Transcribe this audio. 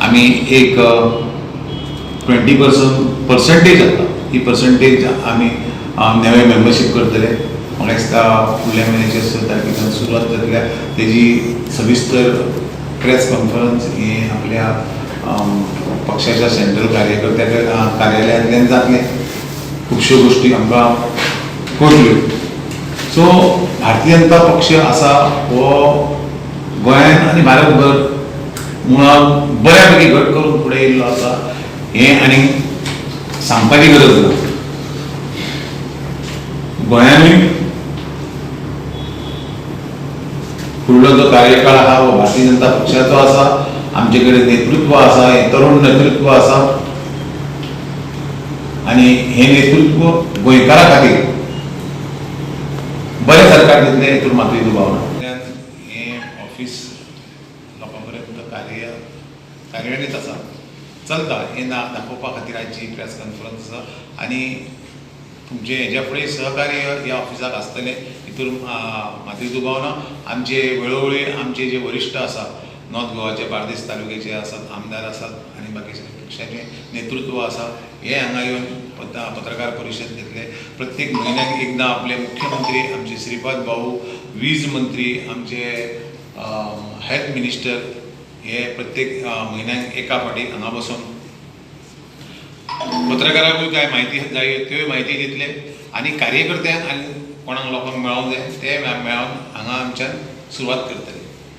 आम्ही एक 20% जाता ही पर्संटेज आम्ही नवे मेंबरशीप करतले. म्हाका दिसता फुडल्या म्हयन्याच्या तारखेच्यान सुरवात जातल्या. तेजी सविस्तर प्रेस कॉन्फरन्स ही आपल्या पक्षाच्या सेंट्रल कार्यालयांतल्यान जातले. खुबश्यो गोष्टी आमकां कळटल्यो. सो भारतीय जनता पक्ष आसा हो गोंयांत आनी भारतभर मुळात बऱ्या पैकी घट करून फुडें येयल्लो आसा. हें आनी सांगपाची गरज ना. गोंयांतूय फुडलो जो कार्यकाळ आहा हो भारतीय जनता पक्षाचो आसा. आमचे कडेन नेतृत्व आसा, हें तरुण नेतृत्व आसा आनी हें नेतृत्व गोंयकारां खातीर बरें सरकार दितलें हेतून मातूय दुबाव ना. हें ऑफिस लोकां पर्यंत कार्यान्वीत आसा, चलता. हें दाखोवपा खातीर आयची प्रेस कॉन्फरन्स आसा. आनी तुमचे हेज्या फुडें सहकार्य ह्या ऑफिसाक आसतलें हितून मातूय दुबाव ना. आमचे वेळोवेळी आमचे जे वरिश्ठ आसा, नॉर्थ गोवाचे बार्देस तालुक्याचे आसात, आमदार आसात आनी बाकीचे पक्षाचे नेतृत्व आसा, हे हांगा येवन पत्रकार परिशद घेतले. प्रत्येक म्हयन्याक एकदां आपले मुख्यमंत्री आमचे श्रीपाद भाऊ, वीज मंत्री आमचे, हेल्थ मिनिस्टर हे प्रत्येक म्हयन्याक एका फावटी हांगा बसून पत्रकारांकूय काय म्हायती जाय त्योय म्हायती दितले. आनी कार्यकर्त्यांक आनी कोणाक लोकांक मेळोंक जाय ते मेळोन हांगा आमच्यान सुरवात करतले.